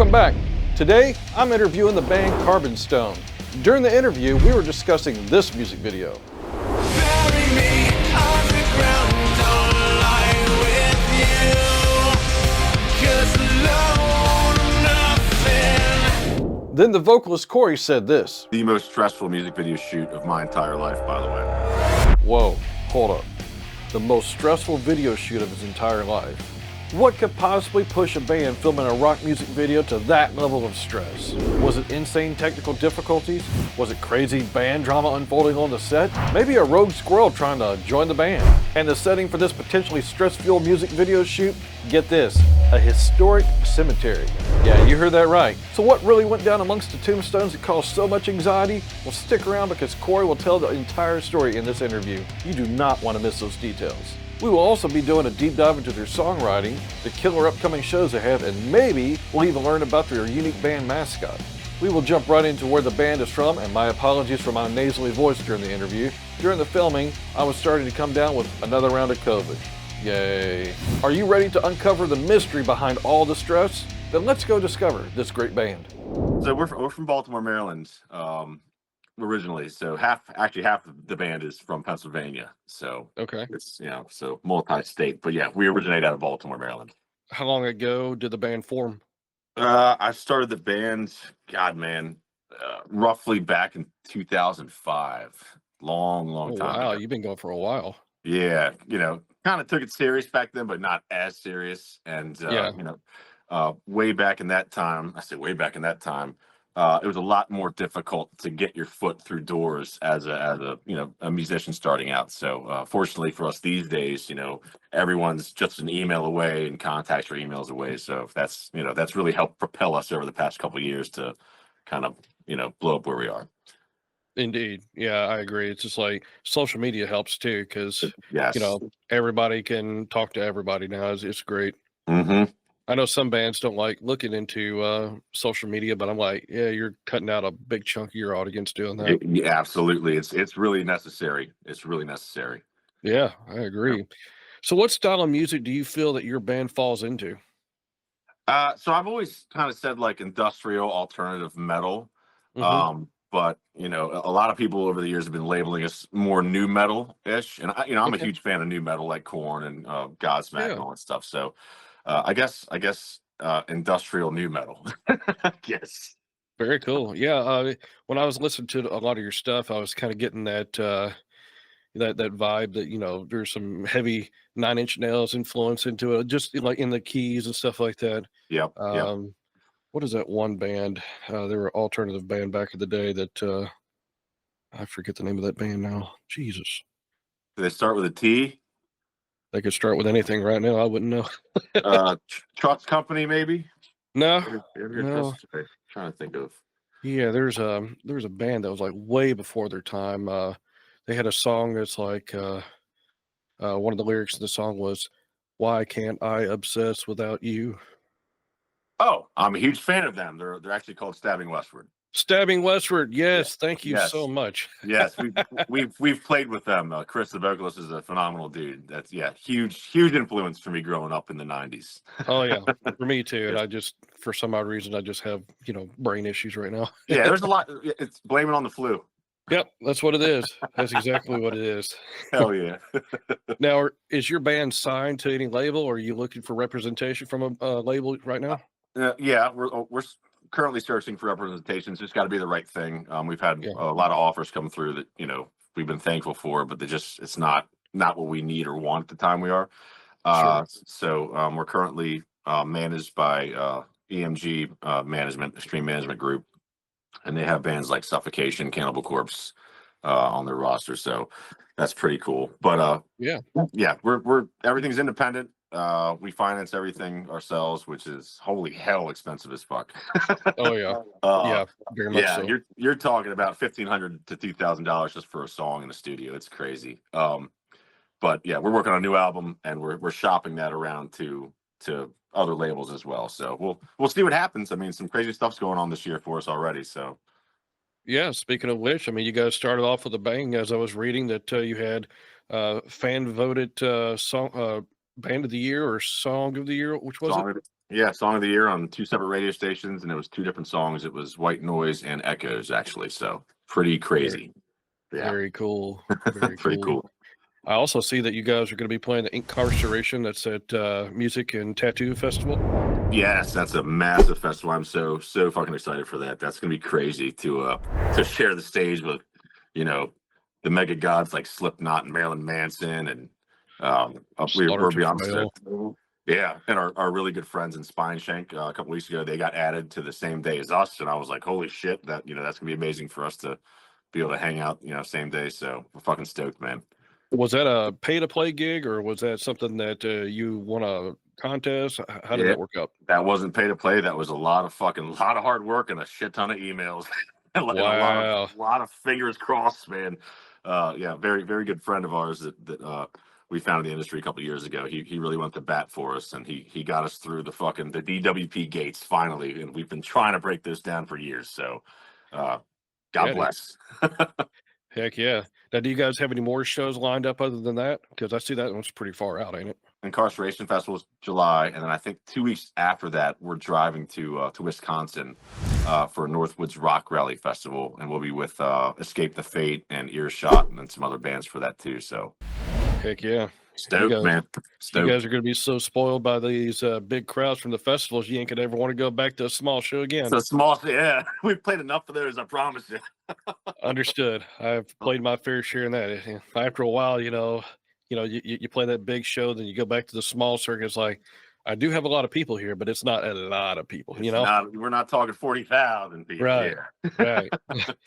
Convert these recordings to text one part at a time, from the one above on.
Welcome back. Today, I'm interviewing the band Carbonstone. During the interview, we were discussing this music video. Bury me underground, don't lie with you, 'cause alone nothing. Then the vocalist Corey said this. The most stressful music video shoot of my entire life, by the way. Whoa, hold up. The most stressful video shoot of his entire life. What could possibly push a band filming a rock music video to that level of stress? Was it insane technical difficulties? Was it crazy band drama unfolding on the set? Maybe a rogue squirrel trying to join the band? And the setting for this potentially stress-fueled music video shoot? Get this, a historic cemetery. Yeah, you heard that right. So what really went down amongst the tombstones that caused so much anxiety? Well, stick around because Corey will tell the entire story in this interview. You do not want to miss those details. We will also be doing a deep dive into their songwriting, the killer upcoming shows they have, and maybe we'll even learn about their unique band mascot. We will jump right into where the band is from, and my apologies for my nasally voice during the interview. During the filming, I was starting to come down with another round of COVID. Yay. Are you ready to uncover the mystery behind all the stress? Then let's go discover this great band. So we're from Baltimore, Maryland, originally. So half of the band is from Pennsylvania. So Okay. it's so multi-state. But yeah, we originate out of Baltimore, Maryland. How long ago did the band form? I started the band, roughly back in 2005. Long Oh, time wow, ago. you've been going for a while. Yeah, kind of took it serious back then, but not as serious. And Yeah. way back in that time, I say way back in that time, it was a lot more difficult to get your foot through doors as a musician starting out. So fortunately for us these days, everyone's just an email away and contacts or emails away. So that's really helped propel us over the past couple of years to kind of blow up where we are. Indeed. Yeah, I agree. It's just like social media helps too, because Yes. everybody can talk to everybody now. It's great. Hmm. I know some bands don't like looking into social media, but I'm like, yeah, you're cutting out a big chunk of your audience doing that. Yeah, absolutely. It's really necessary. It's really necessary. Yeah, I agree. So what style of music do you feel that your band falls into? So I've always kind of said like industrial alternative metal. Mhm. But a lot of people over the years have been labeling us more new metal-ish. And I'm a Okay. huge fan of new metal like Korn and Godsmack and Yeah. all that stuff. So I guess industrial new metal. Yes. Very cool. Yeah. When I was listening to a lot of your stuff, I was kind of getting that vibe that there's some heavy Nine Inch Nails influence into it, just like in the keys and stuff like that. Yep. Yep. What is that one band? They were an alternative band back in the day that I forget the name of that band now. Jesus, Do they start with a T? they could start with anything right now. I wouldn't know. Trucks Company, maybe? No, Have you ever heard no. this? I'm trying to think of. Yeah, there's a band that was like way before their time. They had a song that's like one of the lyrics of the song was, "Why can't I obsess without you?" Oh, I'm a huge fan of them. They're actually called Stabbing Westward. Stabbing Westward. Yeah. Yes, thank you Yes. so much. Yes, we've played with them. Chris, the vocalist, is a phenomenal dude. That's huge influence for me growing up in the '90s. Oh yeah, for me too. And Yes. I just, for some odd reason, I just have brain issues right now. Yeah, there's a lot. It's blame it on the flu. Yep, that's what it is. That's exactly what it is. Hell yeah. Now, is your band signed to any label, or are you looking for representation from a label right now? Yeah, we're currently searching for representations. It's got to be the right thing. We've had Yeah, a lot of offers come through that we've been thankful for, but it's not what we need or want at the time we are. sure. So we're currently managed by EMG Management, Extreme Management Group, and they have bands like Suffocation, Cannibal Corpse on their roster. So that's pretty cool. But Yeah. yeah, we're everything's independent. We finance everything ourselves, which is holy hell expensive as fuck. Oh yeah. uh, Yeah. Very much yeah, so. you're talking about $1,500 to $2,000 just for a song in the studio. It's crazy. But yeah, we're working on a new album and we're shopping that around to other labels as well. So we'll see what happens. I mean, some crazy stuff's going on this year for us already. So Yeah. Speaking of which, I mean, you guys started off with a bang. As I was reading that you had fan voted song band of the year or song of the year. Which was it? Yeah, song of the year on 2 separate radio stations, and it was 2 different songs. It was White Noise and Echoes, actually. So pretty Very, crazy. Yeah, very cool. Very pretty cool. cool. I also see that you guys are going to be playing the Incarceration. That's at Music and Tattoo Festival. Yes, that's a massive festival. I'm so fucking excited for that. That's gonna be crazy to share the stage with, you know, the mega gods like Slipknot and Marilyn Manson and Slaughter we're to beyond Prevail. stoked. Yeah, and our really good friends in Spine Shank a couple weeks ago, they got added to the same day as us, and I was like, holy shit, that that's gonna be amazing for us to be able to hang out, same day. So we're fucking stoked, man. Was that a pay-to-play gig, or was that something that you won a contest? How did Yeah, that work out? that wasn't pay to play. That was a lot of hard work and a shit ton of emails and a Wow. lot of fingers crossed, man. Yeah, very good friend of ours that we found in the industry a couple of years ago. He really went to bat for us, and he got us through the DWP gates finally. And we've been trying to break this down for years. So, God Yeah, dude. bless. Heck yeah. Now, do you guys have any more shows lined up other than that? Because I see that one's pretty far out, ain't it? Incarceration Festival is July, and then I think 2 weeks after that, we're driving to Wisconsin for Northwoods Rock Rally Festival, and we'll be with Escape the Fate and Earshot, and then some other bands for that too. So Heck yeah. stoked, guys- man. You Stoked. guys are going to be so spoiled by these big crowds from the festivals, you ain't going to ever want to go back to a small show again. It's a small, yeah. We've played enough of those, I promise you. Understood. I've played my fair share in that. After a while, you play that big show, then you go back to the small circuits. Like, I do have a lot of people here, but it's not a lot of people. We're not talking 40,000 people. Right. Yeah. Right.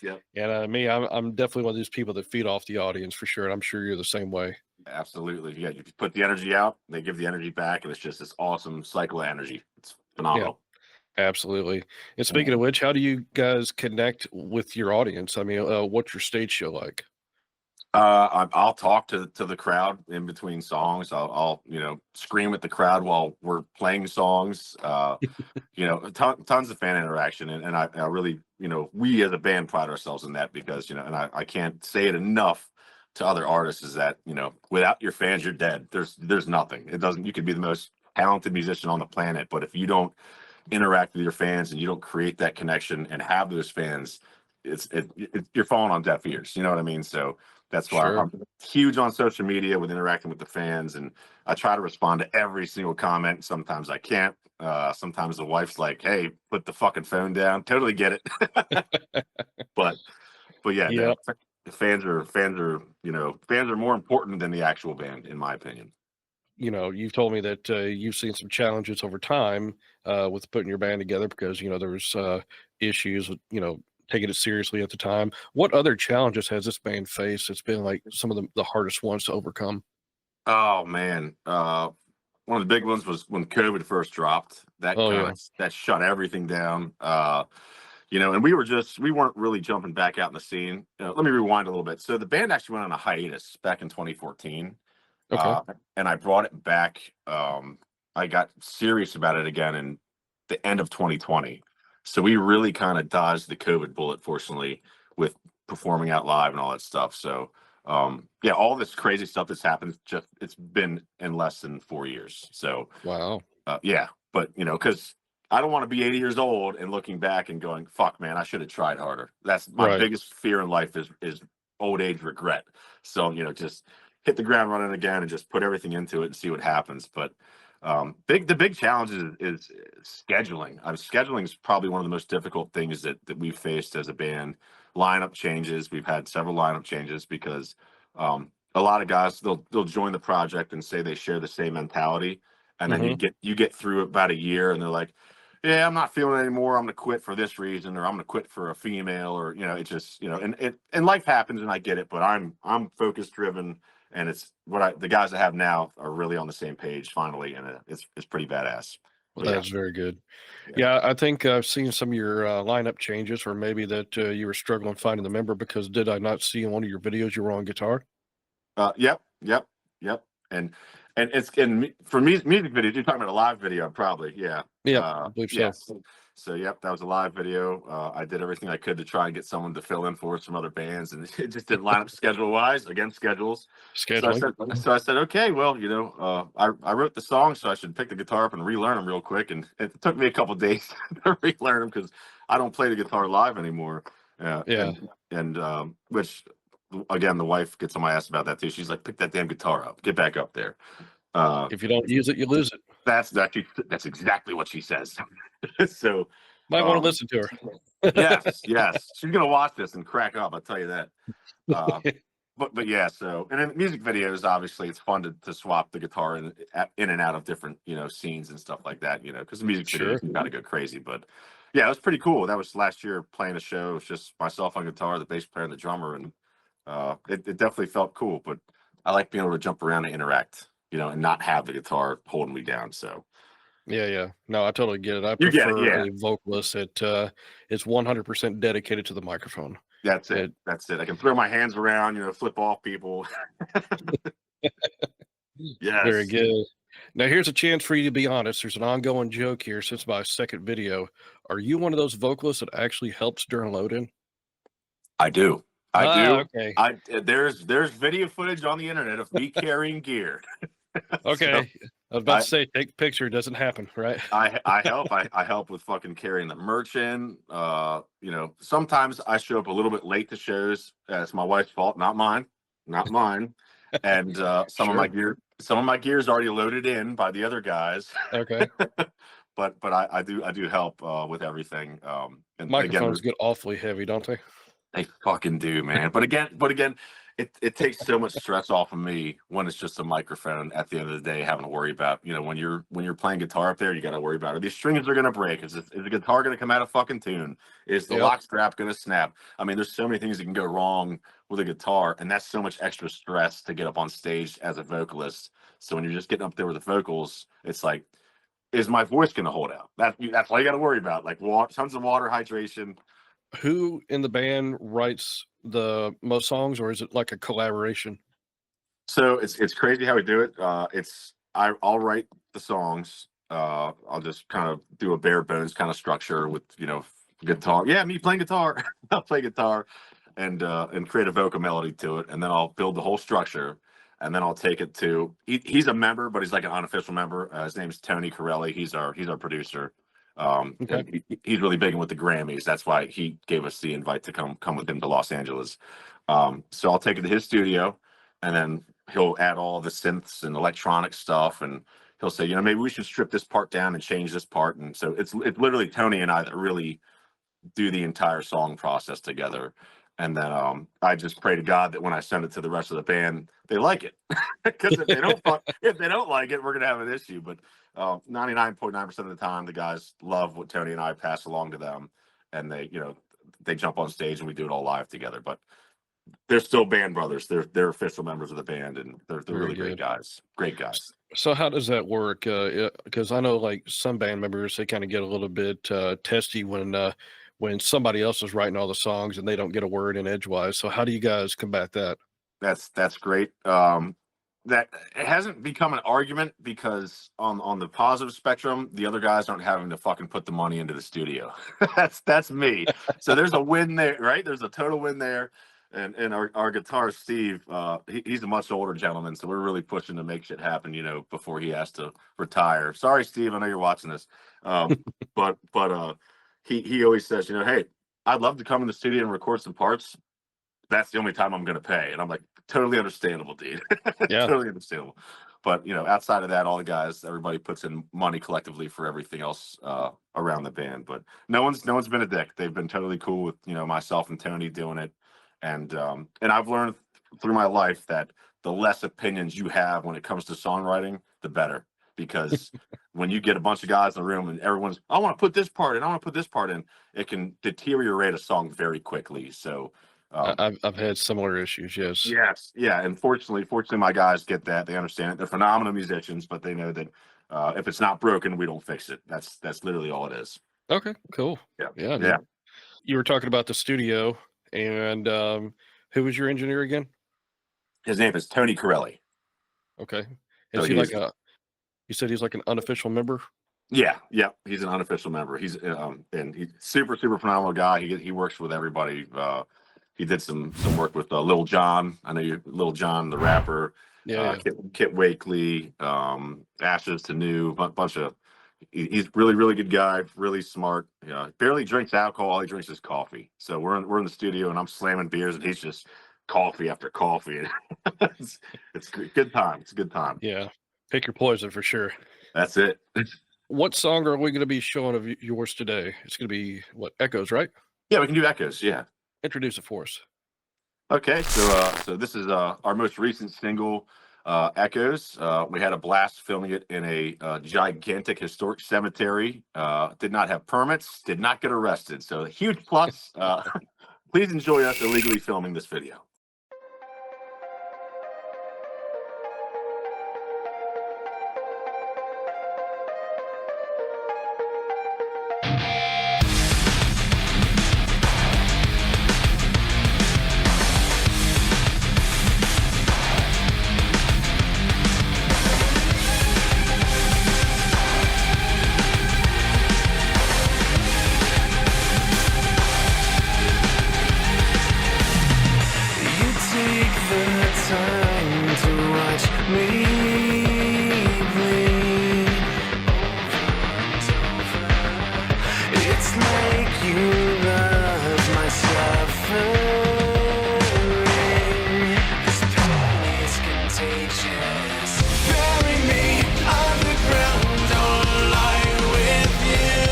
Yep. And me, I'm definitely one of these people that feed off the audience for sure. And I'm sure you're the same way. Absolutely. Yeah. You put the energy out, they give the energy back, and it's just this awesome cycle of energy. It's phenomenal. Absolutely. And speaking of which, how do you guys connect with your audience? I mean, what's your stage show like? I'll talk to the crowd in between songs. I'll scream at the crowd while we're playing songs. Tons of fan interaction, and I really, we as a band pride ourselves in that because and I can't say it enough to other artists is that without your fans you're dead. There's nothing. It doesn't. You could be the most talented musician on the planet, but if you don't interact with your fans and you don't create that connection and have those fans, you're falling on deaf ears. You know what I mean? So. That's why Sure. I'm huge on social media with interacting with the fans, and I try to respond to every single comment. Sometimes I can't. Sometimes the wife's like, "Hey, put the fucking phone down." Totally get it. but yeah, Yeah. the fans are more important than the actual band, in my opinion. You've told me that you've seen some challenges over time with putting your band together because there was issues with taking it seriously at the time. What other challenges has this band faced? It's been like some of the hardest ones to overcome. Oh man, one of the big ones was when COVID first dropped. That that shut everything down. And we weren't really jumping back out in the scene. Let me rewind a little bit. So the band actually went on a hiatus back in 2014. Okay. And I brought it back. I got serious about it again in the end of 2020. So we really kind of dodged the COVID bullet, fortunately, with performing out live and all that stuff. So all this crazy stuff that's happened, it's been in less than 4 years. So Wow. but because I don't want to be 80 years old and looking back and going, fuck, man, I should have tried harder. That's my biggest fear in life is old age regret. So, just hit the ground running again and just put everything into it and see what happens. But the big challenge is scheduling. Scheduling is probably one of the most difficult things that we've faced as a band. Lineup changes. We've had several lineup changes because a lot of guys they'll join the project and say they share the same mentality, and then you get through about a year and they're like, yeah, I'm not feeling it anymore. I'm gonna quit for this reason, or I'm gonna quit for a female, or it's just and life happens, and I get it, but I'm focus driven. And it's the guys I have now are really on the same page finally, and it's pretty badass. Well, that's very good. Yeah, I think I've seen some of your lineup changes, or maybe that you were struggling finding the member because did I not see in one of your videos you were on guitar? Yep. And it's for music videos. You're talking about a live video, probably. Yeah. Yeah, I believe so. Yes. So, yep, that was a live video. I did everything I could to try and get someone to fill in for us from other bands, and it just didn't line up schedule-wise. Again, schedules. Scheduling. So I said, okay, well, you know, I wrote the song, so I should pick the guitar up and relearn them real quick. And it took me a couple days to relearn them because I don't play the guitar live anymore. Yeah. And which, again, the wife gets on my ass about that too. She's like, pick that damn guitar up, get back up there. If you don't use it, you lose it. That's exactly what she says. So Might want to listen to her. yes, she's gonna watch this and crack up. I'll tell you that. But yeah. So, and in music videos, obviously, it's fun to swap the guitar in and out of different, you know, scenes and stuff like that. You know, because the music videos you gotta go crazy. But yeah, it was pretty cool. That was last year playing a show. It was just myself on guitar, the bass player, and the drummer, and it definitely felt cool. But I like being able to jump around and interact, you know, and not have the guitar holding me down. So Yeah. No, I totally get it. I You get it, prefer yeah. a vocalist that is 100% dedicated to the microphone. that's it. That's it. I can throw my hands around, you know, flip off people. Yes. Very good. Now, here's a chance for you to be honest. There's an ongoing joke here since my second video. Are you one of those vocalists that actually helps during load-in? I do. I do. Okay. There's video footage on the internet of me carrying gear. Okay. I was about to say, take a picture. It doesn't happen, right? I help. I help with fucking carrying the merch in. You know, sometimes I show up a little bit late to shows. It's my wife's fault, not mine. Not mine. And some of my gear is already loaded in by the other guys. Okay. but I do help with everything. And Microphones again, get awfully heavy, don't they? they fucking do, man. But again, it takes so much stress off of me when it's just a microphone at the end of the day, having to worry about, you know, when you're playing guitar up there, you got to worry about, are these strings are going to break? Is the guitar going to come out of fucking tune? Is the lock strap going to snap? I mean, there's so many things that can go wrong with a guitar, and that's so much extra stress to get up on stage as a vocalist. So when you're just getting up there with the vocals, it's like, is my voice going to hold out? That's all you got to worry about. Like tons of water, hydration. Who in the band writes the most songs, or is it like a collaboration? So it's crazy how we do it. I'll write the songs. I'll just kind of do a bare bones kind of structure with, you know, guitar. Yeah, me playing guitar. I'll play guitar and create a vocal melody to it, and then I'll build the whole structure, and then I'll take it to. He's a member, but he's like an unofficial member. His name is Tony Corelli. He's our producer. Okay. He's really big with the Grammys. That's why he gave us the invite to come with him to Los Angeles. So I'll take it to his studio, and then he'll add all the synths and electronic stuff, and he'll say, you know, maybe we should strip this part down and change this part. And so it's literally Tony and I that really do the entire song process together. And then I just pray to God that when I send it to the rest of the band, they like it. Because if they don't like it, we're gonna have an issue. But 99.9% of the time, the guys love what Tony and I pass along to them, and they jump on stage and we do it all live together. But they're still band brothers. They're official members of the band, and they're really great guys. Great guys. So how does that work? Because I know like some band members, they kind of get a little bit testy when somebody else is writing all the songs and they don't get a word in edgewise. So how do you guys combat that? That's great. That it hasn't become an argument because on the positive spectrum, the other guys aren't having to fucking put the money into the studio. that's me. So there's a win there, right? There's a total win there. And our guitarist Steve, he's a much older gentleman, so we're really pushing to make shit happen, you know, before he has to retire. Sorry, Steve, I know you're watching this, but he always says, you know, hey, I'd love to come in the studio and record some parts. That's the only time I'm going to pay, and I'm like, totally understandable, dude. Yeah, Totally understandable. But you know, outside of that, all the guys, everybody puts in money collectively for everything else around the band. But no one's been a dick. They've been totally cool with, you know, myself and Tony doing it. And I've learned through my life that the less opinions you have when it comes to songwriting, the better. Because when you get a bunch of guys in the room and everyone's, I want to put this part in, I want to put this part in, it can deteriorate a song very quickly. So I've had similar issues. Yes. Yes. Yeah. And fortunately, my guys get that. They understand it. They're phenomenal musicians, but they know that if it's not broken, we don't fix it. That's literally all it is. Okay. Cool. Yeah. Yeah. Yeah. You were talking about the studio, and who was your engineer again? His name is Tony Corelli. Okay. So Is he like you said he's like an unofficial member? Yeah, he's an unofficial member. And he's super phenomenal guy. He works with everybody. He did some work with Lil Jon. I know you, Lil Jon, the rapper. Yeah, Kit Wakely, Ashes to New, bunch of. He's really good guy, really smart. Barely drinks alcohol. All he drinks is coffee. So we're in the studio, and I'm slamming beers, and he's just coffee after coffee. It's good time. It's a good time. yeah. Pick your poison for sure. That's it. What song are we going to be showing of yours today? It's going to be what, Echoes, right? Yeah, we can do Echoes. Yeah. Introduce it for us. Okay, so this is our most recent single, Echoes. We had a blast filming it in a gigantic historic cemetery. Did not have permits, did not get arrested, so a huge plus. Please enjoy us illegally filming this video. Time to watch me bleed over. It's like you love my suffering. This pain is contagious. Bury me underground, don't lie with you.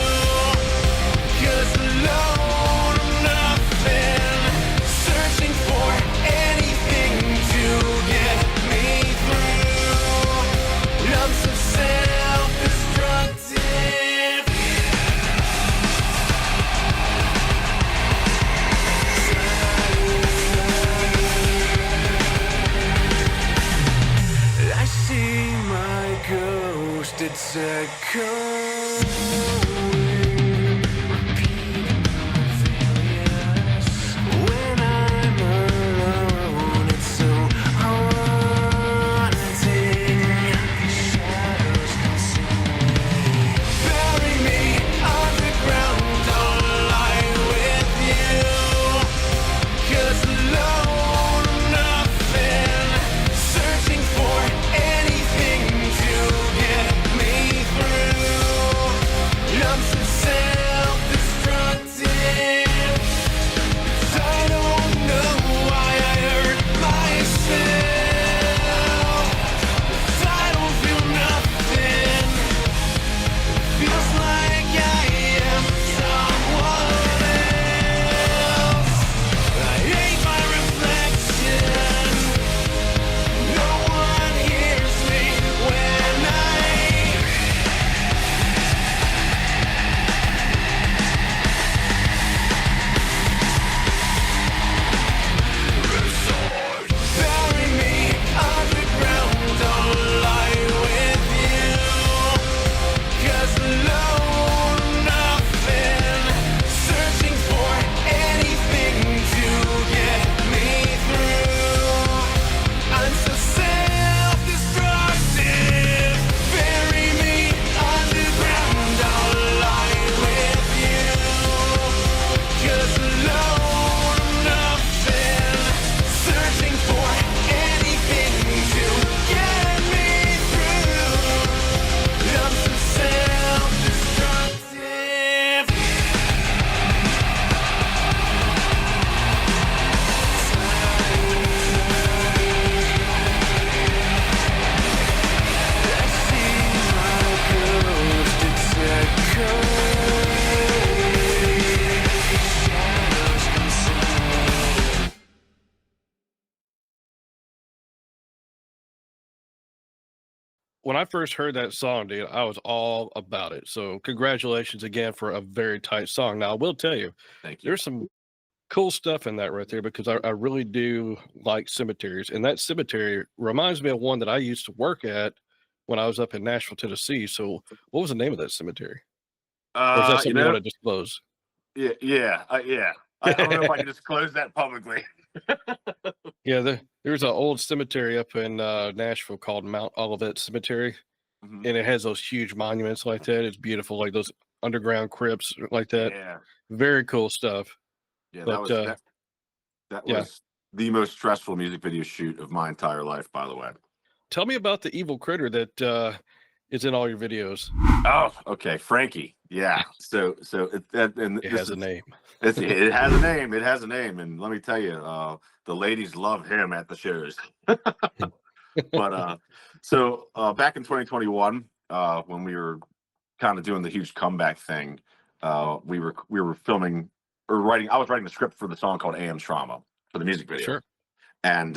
'Cause alone I'm nothing, searching for anything to get me through. I'm so self-destructive. I see my ghost, it's echoing, repeating my failures. When I'm alone, it's so haunting. The shadows consume me. Bury me underground, don't lie with you. 'Cause alone I'm nothing, searching for anything to get me through. I'm so self-destructive. 'Cause I don't know why I hurt myself. 'Cause I don't feel nothing. Feels like I am someone else. I hate my reflection. No one hears me when bury me underground, don't lie with you. 'Cause alone I'm nothing, searching for anything to get me through. I'm so self-destructive. Bury me underground, don't lie with you. 'Cause alone I'm nothing, searching for anything to get me through. I'm so self-destructive. I see my ghost, it's echoing. Shadows consume me. When I first heard that song, dude, I was all about it. So congratulations again for a very tight song. Now I will tell you, Thank you. there's some cool stuff in that right there because I really do like cemeteries. And that cemetery reminds me of one that I used to work at when I was up in Nashville, Tennessee. So what was the name of that cemetery? Or is that You something you know, want to disclose? yeah. I don't know if I can disclose that publicly. Yeah, there's an old cemetery up in Nashville called Mount Olivet Cemetery. Mhm. and it has those huge monuments like that. It's beautiful, like those underground crypts like that. Yeah. Very cool stuff. Yeah, But that yeah, was the most stressful music video shoot of my entire life, by the way. tell me about the evil critter that is in all your videos. Oh, okay, Frankie. Yeah. So and It this has a is name. it has a name. It has a name, and let me tell you, the ladies love him at the shows. But back in 2021, when we were kind of doing the huge comeback thing, we were filming or writing. I was writing the script for the song called "AM Trauma" for the music video, Sure. and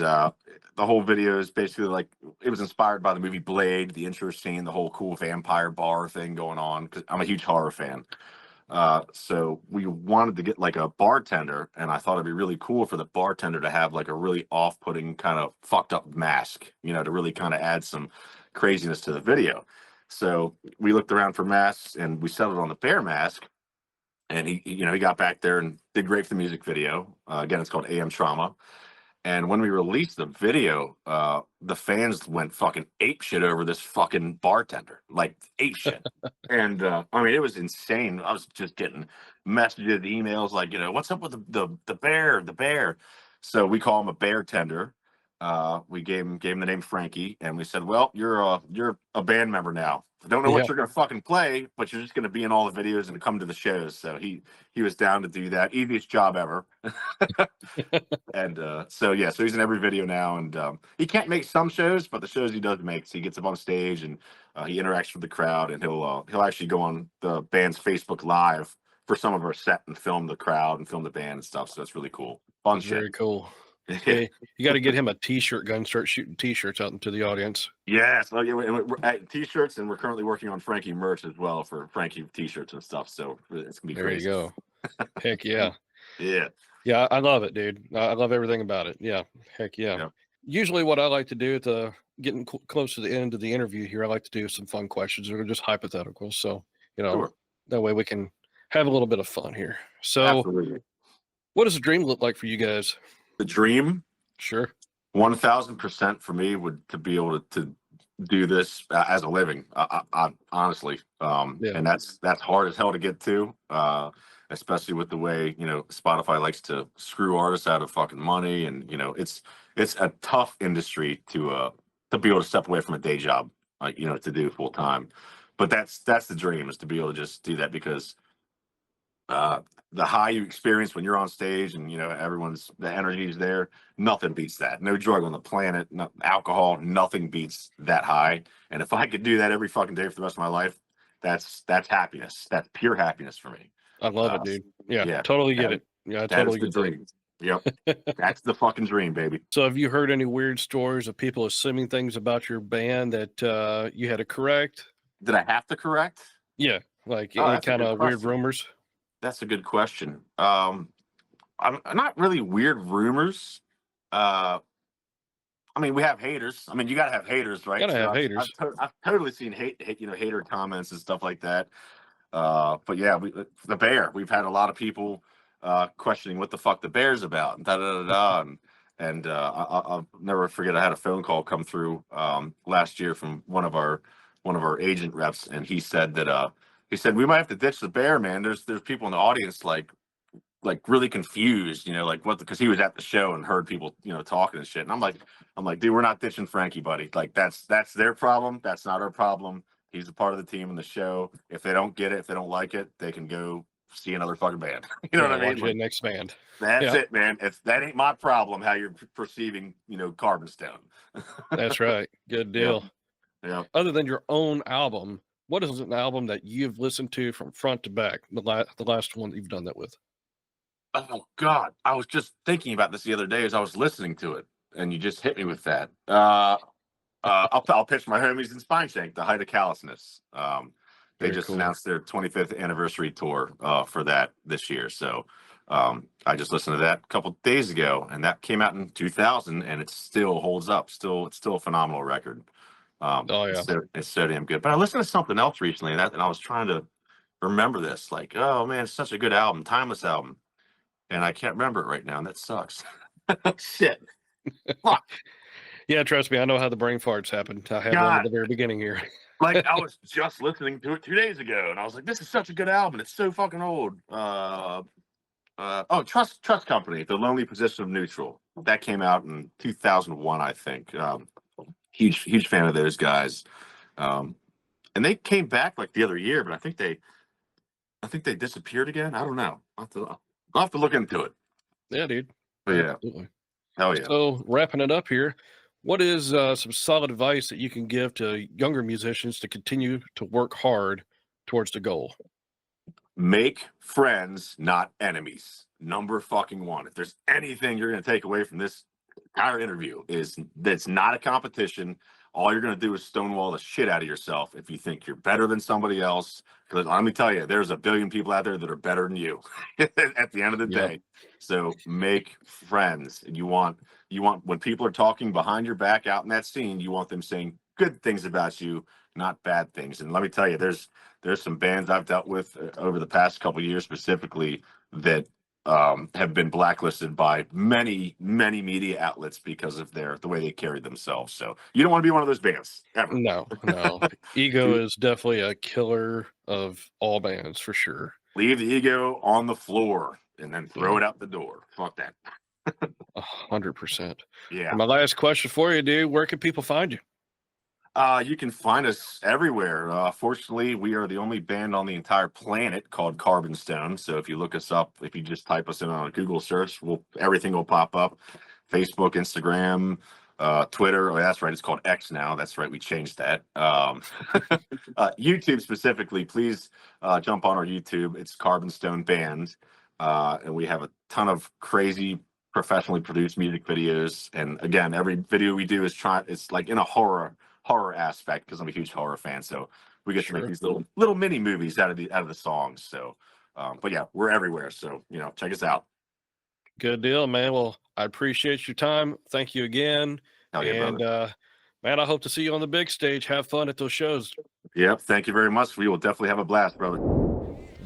the whole video is basically like it was inspired by the movie Blade, the intro scene, the whole cool vampire bar thing going on. Because I'm a huge horror fan. So we wanted to get like a bartender, and I thought it'd be really cool for the bartender to have like a really off-putting kind of fucked up mask, to really kind of add some craziness to the video. So we looked around for masks, and we settled on the bear mask. And he got back there and did great for the music video. Again, it's called AM Trauma. And when we released the video, the fans went fucking ape shit over this fucking bartender, like ape shit. And I mean, it was insane. I was just getting messages, emails, like, what's up with the bear, the bear. So we call him a bear tender. We gave him the name Frankie, and we said, well, you're a band member now. I don't know Yeah. what you're gonna fucking play, but you're just gonna be in all the videos and come to the shows. So he was down to do that. Easiest job ever. And so he's in every video now, and he can't make some shows, but the shows he does make, so he gets up on stage and he interacts with the crowd, and he'll actually go on the band's Facebook Live for some of our set and film the crowd and film the band and stuff. So that's really cool, fun Very shit. cool. Yeah, you got to get him a t-shirt gun, start shooting t-shirts out into the audience. Yes, well, yeah, we're at t-shirts, and we're currently working on Frankie merch as well for Frankie t-shirts and stuff. So it's gonna be There crazy. you go. Heck yeah. Yeah. Yeah, I love it, dude. I love everything about it. Yeah, heck yeah. Yep. Usually what I like to do at the getting close to the end of the interview here, I like to do some fun questions that are just hypothetical. So, Sure. that way we can have a little bit of fun here. So Absolutely. what does a dream look like for you guys? The dream, Sure. 1000% for me would to be able to do this as a living. I honestly, Yeah. and that's hard as hell to get to, especially with the way Spotify likes to screw artists out of fucking money, and it's a tough industry to be able to step away from a day job, to do full time. But that's the dream, is to be able to just do that, because the high you experience when you're on stage and the energy is there, nothing beats that. No drug on the planet, no alcohol, nothing beats that high. And if I could do that every fucking day for the rest of my life, that's happiness. That's pure happiness for me. I love it, dude. Yeah, yeah, totally get it. Yeah, I That is totally the get dream. Yep. That's the fucking dream, baby. So have you heard any weird stories of people assuming things about your band that you had to correct? Did I have to correct? Yeah, like Oh, any that's a kind good of weird question. rumors? That's a good question. I'm not really weird rumors. I mean, we have haters. I mean, you gotta have haters, right? Gotta have I've, haters. I've totally seen hater comments and stuff like that. But yeah, the bear. We've had a lot of people questioning what the fuck the bear's about, and da da da da. And I'll never forget. I had a phone call come through last year from one of our agent reps, and he said that we might have to ditch the bear, man. There's people in the audience like really confused, like what, because he was at the show and heard people, talking and shit. And I'm like, dude, we're not ditching Frankie, buddy. Like that's their problem. That's not our problem. He's a part of the team in the show. If they don't get it, if they don't like it, they can go see another fucking band. You know what I mean? Watch it next band. That's it, man. That ain't my problem. How you're perceiving, Carbonstone. That's right. Good deal. Yeah. Other than your own album, what is an album that you've listened to from front to back? The last one that you've done that with? Oh God, I was just thinking about this the other day as I was listening to it, and you just hit me with that. I'll pitch my homies in Spineshank, The Height of Callousness. They Very just cool. announced their 25th anniversary tour for that this year. So I just listened to that a couple days ago, and that came out in 2000, and it still holds up. It's still a phenomenal record. Oh yeah. It's so damn good. But I listened to something else recently, and I was trying to remember this. Like, oh man, it's such a good album, timeless album, and I can't remember it right now, and that sucks. Shit. Fuck. Yeah, trust me, I know how the brain farts happen. I had one at God, the very beginning here. like I was just listening to it 2 days ago, and I was like, "This is such a good album. It's so fucking old." Trust Company, The Lonely Position of Neutral. That came out in 2001, I think. Huge fan of those guys. And they came back like the other year, but I think they disappeared again. I don't know. I'll have to look into it. Yeah, dude. But yeah, Absolutely. hell yeah. So, wrapping it up here, what is some solid advice that you can give to younger musicians to continue to work hard towards the goal? Make friends, not enemies. Number fucking one. If there's anything you're going to take away from this entire interview, is that's not a competition. All you're going to do is stonewall the shit out of yourself if you think you're better than somebody else. Because let me tell you, there's a billion people out there that are better than you at the end of the Yep. day. So make friends. You want when people are talking behind your back out in that scene, you want them saying good things about you, not bad things. And let me tell you, there's some bands I've dealt with over the past couple of years specifically that have been blacklisted by many media outlets because of the way they carry themselves. So you don't want to be one of those bands ever. No. Ego is definitely a killer of all bands for sure. Leave the ego on the floor and then throw it out the door. Fuck that. 100%. Yeah. And my last question for you, dude, where can people find you? You can find us everywhere. Fortunately, we are the only band on the entire planet called Carbonstone. So if you look us up, if you just type us in on a Google search, everything will pop up. Facebook, Instagram, Twitter. Oh, that's right. It's called X now. That's right. We changed that. YouTube specifically, please jump on our YouTube. It's Carbonstone Band. And we have a ton of crazy professionally produced music videos. And again, every video we do it's like in a horror aspect, because I'm a huge horror fan. So we get to make these little mini movies out of the songs. So but yeah, we're everywhere. So check us out. Good deal, man. Well, I appreciate your time. Thank you again. Hell yeah, And brother. man, I hope to see you on the big stage. Have fun at those shows. Yep, thank you very much. We will definitely have a blast, brother.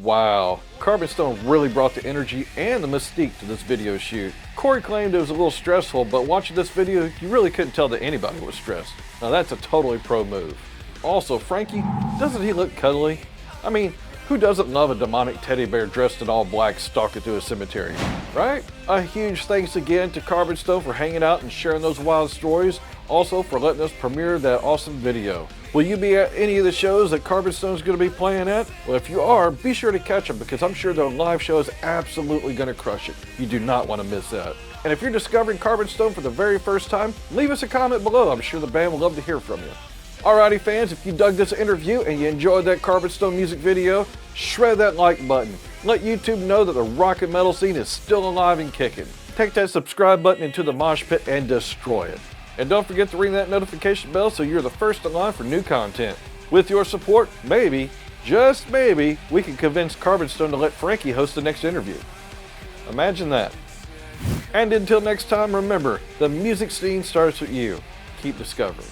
Wow, Carbonstone really brought the energy and the mystique to this video shoot. Corey claimed it was a little stressful, but watching this video, you really couldn't tell that anybody was stressed. Now that's a totally pro move. Also, Frankie, doesn't he look cuddly? I mean, who doesn't love a demonic teddy bear dressed in all black stalking through a cemetery, right? A huge thanks again to Carbonstone for hanging out and sharing those wild stories, also for letting us premiere that awesome video. Will you be at any of the shows that Carbonstone's going to be playing at? Well, if you are, be sure to catch them, because I'm sure their live show is absolutely going to crush it. You do not want to miss that. And if you're discovering Carbonstone for the very first time, leave us a comment below. I'm sure the band would love to hear from you. Alrighty fans, if you dug this interview and you enjoyed that Carbonstone music video, shred that like button. Let YouTube know that the rock and metal scene is still alive and kicking. Take that subscribe button into the mosh pit and destroy it. And don't forget to ring that notification bell so you're the first in line for new content. With your support, maybe, just maybe, we can convince Carbonstone to let Frankie host the next interview. Imagine that. And until next time, remember, the music scene starts with you. Keep discovering.